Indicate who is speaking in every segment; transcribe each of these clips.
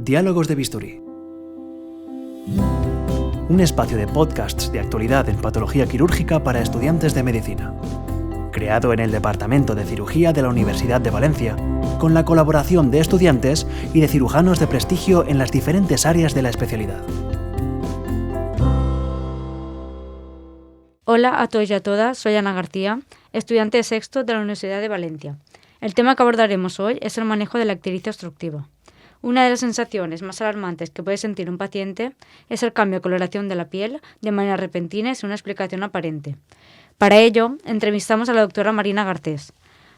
Speaker 1: Diálogos de Bisturí. Un espacio de podcasts de actualidad en patología quirúrgica para estudiantes de medicina. Creado en el Departamento de Cirugía de la Universidad de Valencia, con la colaboración de estudiantes y de cirujanos de prestigio en las diferentes áreas de la especialidad.
Speaker 2: Hola a todos y a todas, soy Ana García, estudiante de sexto de la Universidad de Valencia. El tema que abordaremos hoy es el manejo de la ictericia obstructiva. Una de las sensaciones más alarmantes que puede sentir un paciente es el cambio de coloración de la piel de manera repentina y sin una explicación aparente. Para ello, entrevistamos a la doctora Marina Garcés.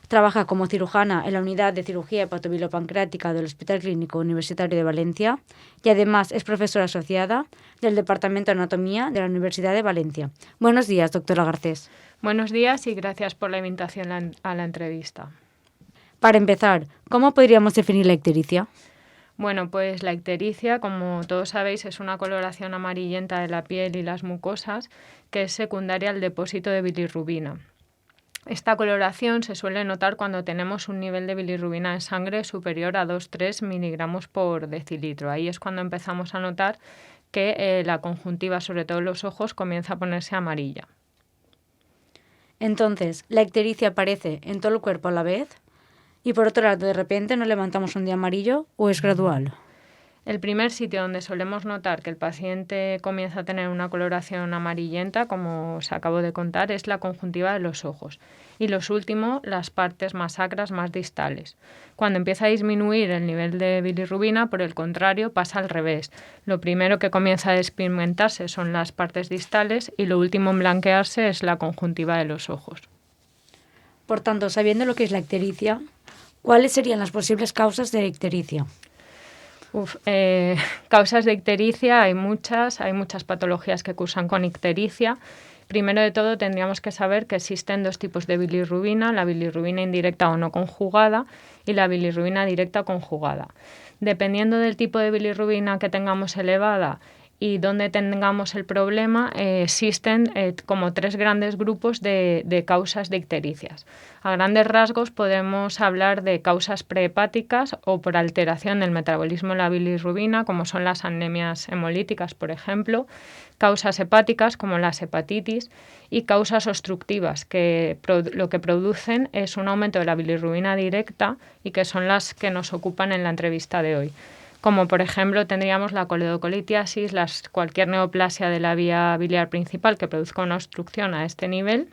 Speaker 2: Trabaja como cirujana en la Unidad de Cirugía Hepatobilopancreática del Hospital Clínico Universitario de Valencia y además es profesora asociada del Departamento de Anatomía de la Universidad de Valencia. Buenos días, doctora Garcés.
Speaker 3: Buenos días y gracias por la invitación a la entrevista.
Speaker 2: Para empezar, ¿cómo podríamos definir la ictericia?
Speaker 3: Bueno, pues la ictericia, como todos sabéis, es una coloración amarillenta de la piel y las mucosas que es secundaria al depósito de bilirrubina. Esta coloración se suele notar cuando tenemos un nivel de bilirrubina en sangre superior a 2-3 miligramos por decilitro. Ahí es cuando empezamos a notar que la conjuntiva, sobre todo los ojos, comienza a ponerse amarilla.
Speaker 2: Entonces, ¿la ictericia aparece en todo el cuerpo a la vez? Y por otro lado, ¿de repente nos levantamos un día amarillo o es gradual?
Speaker 3: El primer sitio donde solemos notar que el paciente comienza a tener una coloración amarillenta, como os acabo de contar, es la conjuntiva de los ojos. Y los últimos, las partes más sacras, más distales. Cuando empieza a disminuir el nivel de bilirrubina, por el contrario, pasa al revés. Lo primero que comienza a despigmentarse son las partes distales y lo último en blanquearse es la conjuntiva de los ojos.
Speaker 2: Por tanto, sabiendo lo que es la ictericia, ¿cuáles serían las posibles causas de ictericia?
Speaker 3: Causas de ictericia hay muchas patologías que cursan con ictericia. Primero de todo tendríamos que saber que existen dos tipos de bilirrubina, la bilirrubina indirecta o no conjugada y la bilirrubina directa o conjugada. Dependiendo del tipo de bilirrubina que tengamos elevada y donde tengamos el problema, existen como tres grandes grupos de causas de ictericias. A grandes rasgos podemos hablar de causas prehepáticas o por alteración del metabolismo de la bilirrubina, como son las anemias hemolíticas, por ejemplo, causas hepáticas como las hepatitis y causas obstructivas, que lo que producen es un aumento de la bilirrubina directa y que son las que nos ocupan en la entrevista de hoy. Como por ejemplo tendríamos la coledocolitiasis, cualquier neoplasia de la vía biliar principal que produzca una obstrucción a este nivel,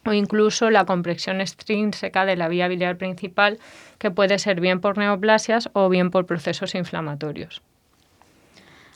Speaker 3: o incluso la compresión extrínseca de la vía biliar principal, que puede ser bien por neoplasias o bien por procesos inflamatorios.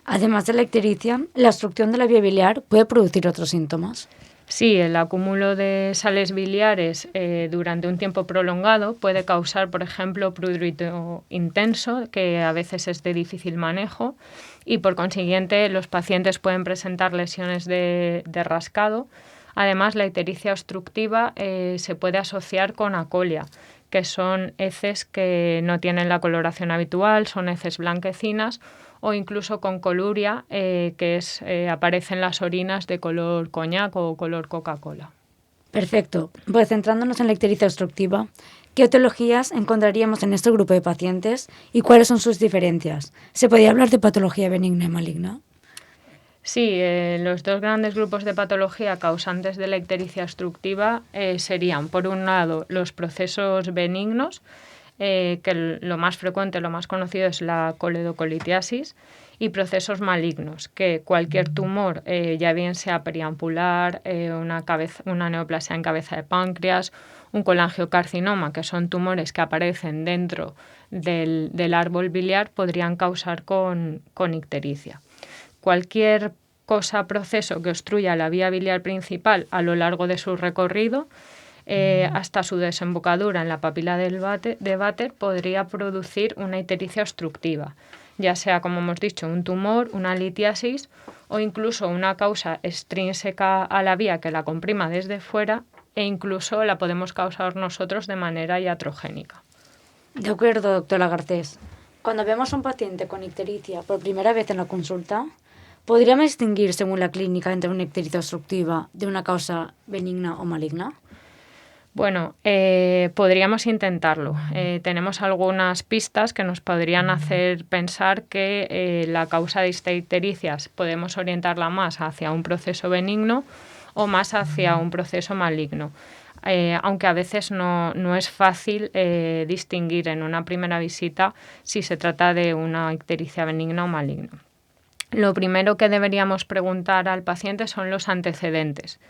Speaker 2: Además de la ictericia, ¿la obstrucción de la vía biliar puede producir otros síntomas?
Speaker 3: Sí, el acúmulo de sales biliares durante un tiempo prolongado puede causar, por ejemplo, prurito intenso, que a veces es de difícil manejo, y por consiguiente los pacientes pueden presentar lesiones de rascado. Además, la ictericia obstructiva se puede asociar con acolia, que son heces que no tienen la coloración habitual, son heces blanquecinas, o incluso con coluria, que aparece en las orinas de color coñac o color Coca-Cola.
Speaker 2: Perfecto. Pues centrándonos en la ictericia obstructiva, ¿qué etiologías encontraríamos en este grupo de pacientes y cuáles son sus diferencias? ¿Se podría hablar de patología benigna y maligna?
Speaker 3: Sí, los dos grandes grupos de patología causantes de la ictericia obstructiva serían, por un lado, los procesos benignos, que lo más frecuente, lo más conocido es la coledocolitiasis, y procesos malignos, que cualquier tumor, ya bien sea periampular, una neoplasia en cabeza de páncreas, un colangiocarcinoma, que son tumores que aparecen dentro del árbol biliar, podrían causar con ictericia. Cualquier proceso que obstruya la vía biliar principal a lo largo de su recorrido, hasta su desembocadura en la papila de Vater, podría producir una ictericia obstructiva, ya sea, como hemos dicho, un tumor, una litiasis o incluso una causa extrínseca a la vía que la comprima desde fuera, e incluso la podemos causar nosotros de manera iatrogénica.
Speaker 2: De acuerdo, doctora Garcés. Cuando vemos a un paciente con ictericia por primera vez en la consulta, ¿podríamos distinguir según la clínica entre una ictericia obstructiva de una causa benigna o maligna?
Speaker 3: Bueno, podríamos intentarlo. Tenemos algunas pistas que nos podrían hacer pensar que la causa de esta ictericia podemos orientarla más hacia un proceso benigno o más hacia un proceso maligno. Aunque a veces no es fácil distinguir en una primera visita si se trata de una ictericia benigna o maligna. Lo primero que deberíamos preguntar al paciente son los antecedentes.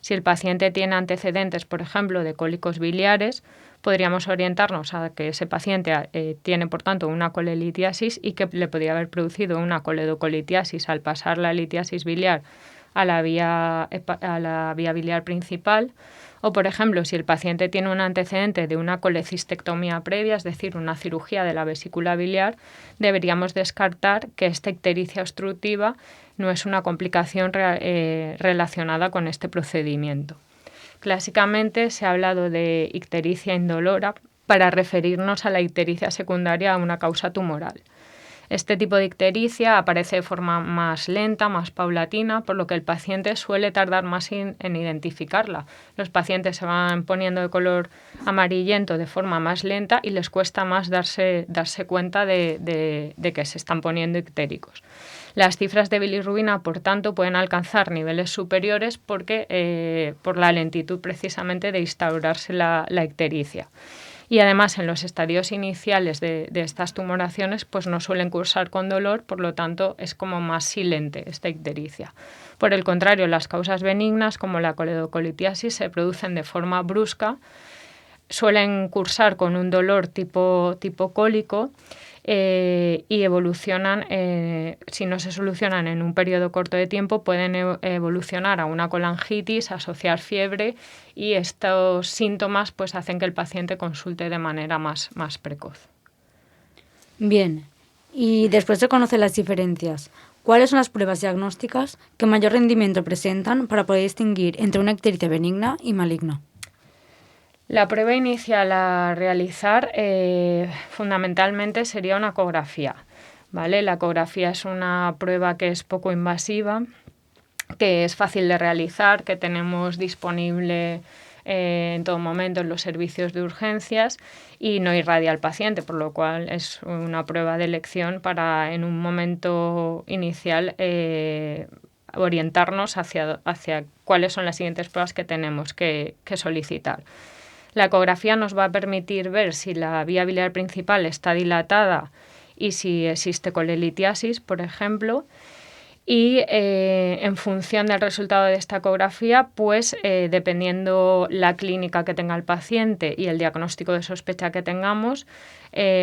Speaker 3: Si el paciente tiene antecedentes, por ejemplo, de cólicos biliares, podríamos orientarnos a que ese paciente tiene, por tanto, una colelitiasis y que le podría haber producido una coledocolitiasis al pasar la litiasis biliar a la vía biliar principal. O, por ejemplo, si el paciente tiene un antecedente de una colecistectomía previa, es decir, una cirugía de la vesícula biliar, deberíamos descartar que esta ictericia obstructiva no es una complicación relacionada con este procedimiento. Clásicamente se ha hablado de ictericia indolora para referirnos a la ictericia secundaria a una causa tumoral. Este tipo de ictericia aparece de forma más lenta, más paulatina, por lo que el paciente suele tardar más en identificarla. Los pacientes se van poniendo de color amarillento de forma más lenta y les cuesta más darse cuenta de que se están poniendo ictéricos. Las cifras de bilirrubina, por tanto, pueden alcanzar niveles superiores por la lentitud precisamente de instaurarse la ictericia. Y además en los estadios iniciales de estas tumoraciones pues no suelen cursar con dolor, por lo tanto es como más silente esta ictericia. Por el contrario, las causas benignas como la coledocolitiasis se producen de forma brusca, suelen cursar con un dolor tipo cólico y evolucionan, si no se solucionan en un periodo corto de tiempo, pueden evolucionar a una colangitis, asociar fiebre y estos síntomas pues hacen que el paciente consulte de manera más precoz.
Speaker 2: Bien, y después de conocer las diferencias, ¿cuáles son las pruebas diagnósticas que mayor rendimiento presentan para poder distinguir entre una ictericia benigna y maligna?
Speaker 3: La prueba inicial a realizar fundamentalmente sería una ecografía, ¿vale? La ecografía es una prueba que es poco invasiva, que es fácil de realizar, que tenemos disponible en todo momento en los servicios de urgencias y no irradia al paciente, por lo cual es una prueba de elección para en un momento inicial orientarnos hacia cuáles son las siguientes pruebas que tenemos que solicitar. La ecografía nos va a permitir ver si la vía biliar principal está dilatada y si existe colelitiasis, por ejemplo. Y en función del resultado de esta ecografía, pues dependiendo la clínica que tenga el paciente y el diagnóstico de sospecha que tengamos,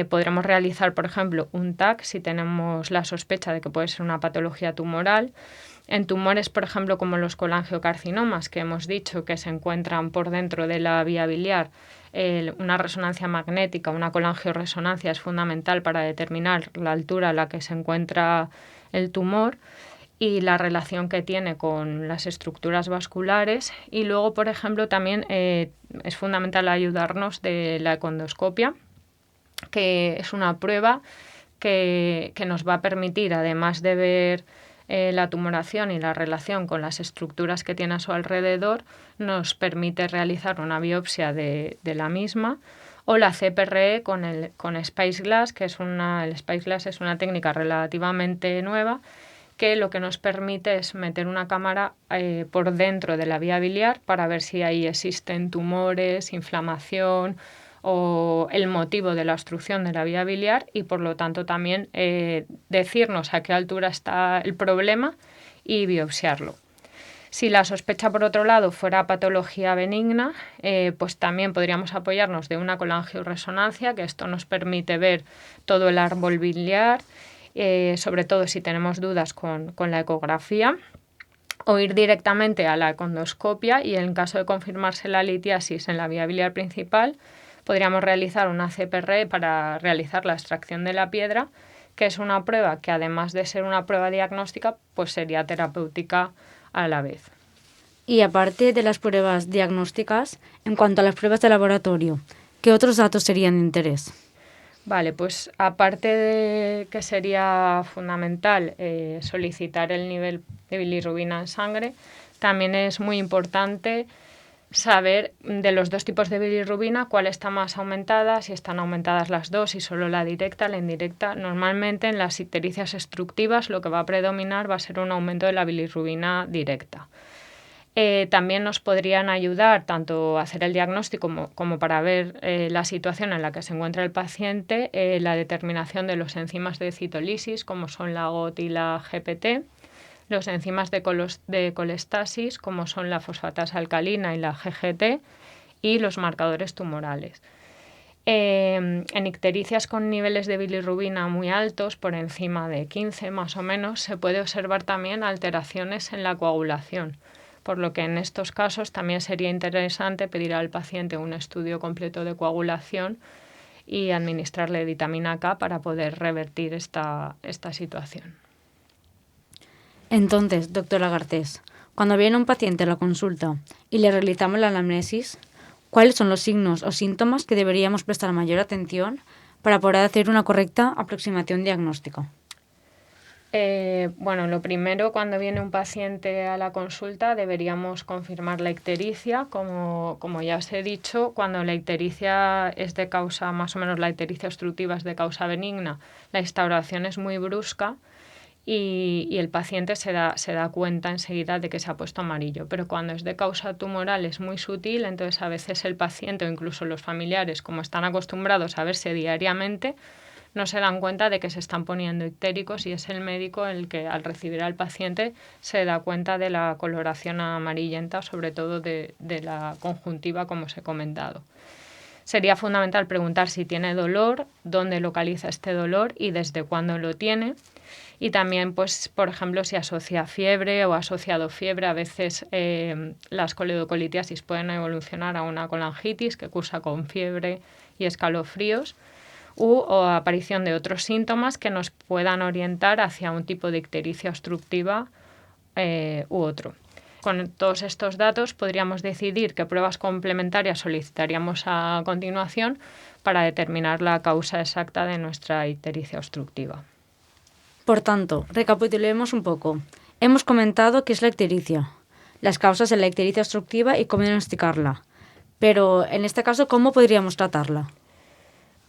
Speaker 3: podremos realizar, por ejemplo, un TAC si tenemos la sospecha de que puede ser una patología tumoral. En tumores, por ejemplo, como los colangiocarcinomas, que hemos dicho que se encuentran por dentro de la vía biliar, una resonancia magnética, una colangioresonancia es fundamental para determinar la altura a la que se encuentra el tumor y la relación que tiene con las estructuras vasculares. Y luego, por ejemplo, también es fundamental ayudarnos de la econdoscopia, que es una prueba que nos va a permitir, además de ver la tumoración y la relación con las estructuras que tiene a su alrededor, nos permite realizar una biopsia de la misma, o la CPRE con Space Glass, que el Space Glass es una técnica relativamente nueva, que lo que nos permite es meter una cámara por dentro de la vía biliar para ver si ahí existen tumores, inflamación o el motivo de la obstrucción de la vía biliar y por lo tanto también decirnos a qué altura está el problema y biopsiarlo. Si la sospecha, por otro lado, fuera patología benigna, pues también podríamos apoyarnos de una colangioresonancia, que esto nos permite ver todo el árbol biliar, sobre todo si tenemos dudas con la ecografía, o ir directamente a la econdoscopia y en caso de confirmarse la litiasis en la vía biliar principal, podríamos realizar una CPRE para realizar la extracción de la piedra, que es una prueba que además de ser una prueba diagnóstica, pues sería terapéutica a la vez.
Speaker 2: Y aparte de las pruebas diagnósticas, en cuanto a las pruebas de laboratorio, ¿qué otros datos serían de interés?
Speaker 3: Vale, pues aparte de que sería fundamental solicitar el nivel de bilirrubina en sangre, también es muy importante saber de los dos tipos de bilirrubina cuál está más aumentada, si están aumentadas las dos, si solo la directa, la indirecta. Normalmente en las ictericias obstructivas lo que va a predominar va a ser un aumento de la bilirrubina directa. También nos podrían ayudar tanto a hacer el diagnóstico como para ver la situación en la que se encuentra el paciente, la determinación de los enzimas de citólisis, como son la GOT y la GPT, los enzimas de colestasis, como son la fosfatasa alcalina y la GGT, y los marcadores tumorales. En ictericias con niveles de bilirrubina muy altos, por encima de 15 más o menos, se puede observar también alteraciones en la coagulación, por lo que en estos casos también sería interesante pedir al paciente un estudio completo de coagulación y administrarle vitamina K para poder revertir esta situación.
Speaker 2: Entonces, doctora Garcés, cuando viene un paciente a la consulta y le realizamos la anamnesis, ¿cuáles son los signos o síntomas que deberíamos prestar mayor atención para poder hacer una correcta aproximación diagnóstica?
Speaker 3: Lo primero, cuando viene un paciente a la consulta, deberíamos confirmar la ictericia. Como ya os he dicho, cuando la ictericia es de causa, más o menos la ictericia obstructiva es de causa benigna, la instauración es muy brusca y el paciente se da cuenta enseguida de que se ha puesto amarillo. Pero cuando es de causa tumoral es muy sutil, entonces a veces el paciente o incluso los familiares, como están acostumbrados a verse diariamente, no se dan cuenta de que se están poniendo ictéricos y es el médico el que al recibir al paciente se da cuenta de la coloración amarillenta, sobre todo de la conjuntiva, como os he comentado. Sería fundamental preguntar si tiene dolor, dónde localiza este dolor y desde cuándo lo tiene. Y también, pues, por ejemplo, si asocia fiebre o ha asociado fiebre, a veces las coledocolitiasis pueden evolucionar a una colangitis que cursa con fiebre y escalofríos, o aparición de otros síntomas que nos puedan orientar hacia un tipo de ictericia obstructiva u otro. Con todos estos datos podríamos decidir qué pruebas complementarias solicitaríamos a continuación para determinar la causa exacta de nuestra ictericia obstructiva.
Speaker 2: Por tanto, recapitulemos un poco. Hemos comentado qué es la ictericia, las causas de la ictericia obstructiva y cómo diagnosticarla. Pero, en este caso, ¿cómo podríamos tratarla?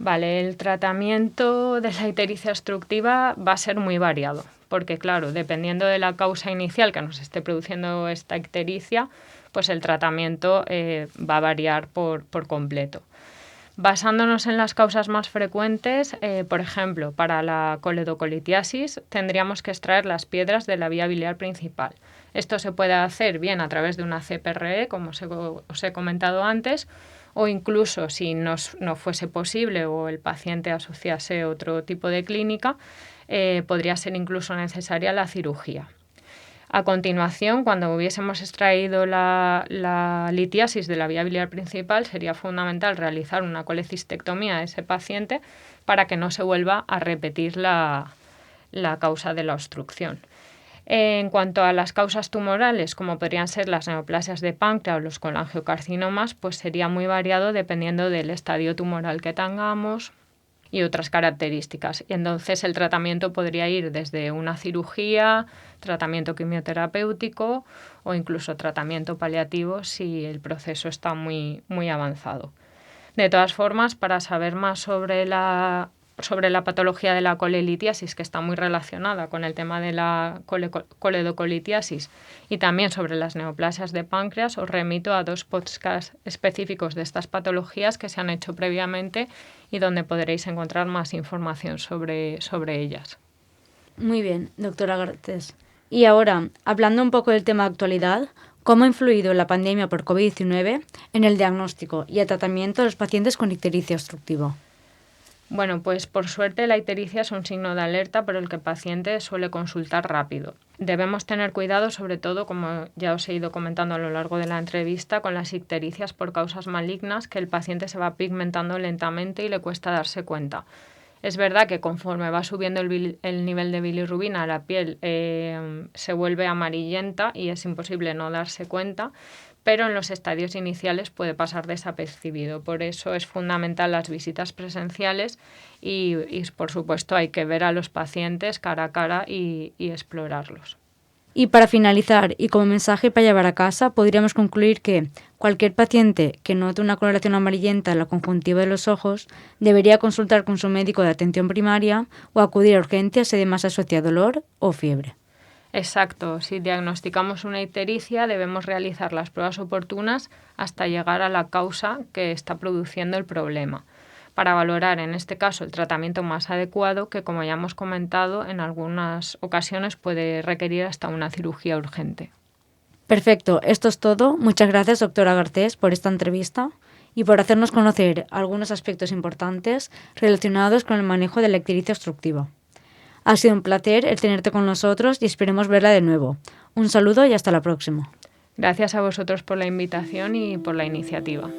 Speaker 3: Vale, el tratamiento de la ictericia obstructiva va a ser muy variado, porque claro, dependiendo de la causa inicial que nos esté produciendo esta ictericia, pues el tratamiento va a variar por completo. Basándonos en las causas más frecuentes, por ejemplo, para la coledocolitiasis tendríamos que extraer las piedras de la vía biliar principal. Esto se puede hacer bien a través de una CPRE, como os he comentado antes, o incluso si no fuese posible o el paciente asociase otro tipo de clínica, podría ser incluso necesaria la cirugía. A continuación, cuando hubiésemos extraído la litiasis de la vía biliar principal, sería fundamental realizar una colecistectomía a ese paciente para que no se vuelva a repetir la causa de la obstrucción. En cuanto a las causas tumorales, como podrían ser las neoplasias de páncreas o los colangiocarcinomas, pues sería muy variado dependiendo del estadio tumoral que tengamos y otras características. Y entonces el tratamiento podría ir desde una cirugía, tratamiento quimioterapéutico o incluso tratamiento paliativo si el proceso está muy, muy avanzado. De todas formas, para saber más sobre la patología de la colelitiasis, que está muy relacionada con el tema de la coledocolitiasis, y también sobre las neoplasias de páncreas, os remito a 2 podcasts específicos de estas patologías que se han hecho previamente y donde podréis encontrar más información sobre ellas.
Speaker 2: Muy bien, doctora Garcés. Y ahora, hablando un poco del tema de actualidad, ¿cómo ha influido la pandemia por COVID-19 en el diagnóstico y el tratamiento de los pacientes con ictericia obstructiva?
Speaker 3: Bueno, pues por suerte la ictericia es un signo de alerta por el que el paciente suele consultar rápido. Debemos tener cuidado, sobre todo, como ya os he ido comentando a lo largo de la entrevista, con las ictericias por causas malignas, que el paciente se va pigmentando lentamente y le cuesta darse cuenta. Es verdad que conforme va subiendo el nivel de bilirrubina, la piel se vuelve amarillenta y es imposible no darse cuenta, pero en los estadios iniciales puede pasar desapercibido. Por eso es fundamental las visitas presenciales y por supuesto, hay que ver a los pacientes cara a cara y explorarlos.
Speaker 2: Y para finalizar, y como mensaje para llevar a casa, podríamos concluir que cualquier paciente que note una coloración amarillenta en la conjuntiva de los ojos debería consultar con su médico de atención primaria o acudir a urgencias si además asocia dolor o fiebre.
Speaker 3: Exacto, si diagnosticamos una ictericia debemos realizar las pruebas oportunas hasta llegar a la causa que está produciendo el problema, para valorar en este caso el tratamiento más adecuado que, como ya hemos comentado, en algunas ocasiones puede requerir hasta una cirugía urgente.
Speaker 2: Perfecto, esto es todo. Muchas gracias, doctora Garcés, por esta entrevista y por hacernos conocer algunos aspectos importantes relacionados con el manejo de la ictericia obstructiva. Ha sido un placer el tenerte con nosotros y esperemos verla de nuevo. Un saludo y hasta la próxima.
Speaker 3: Gracias a vosotros por la invitación y por la iniciativa.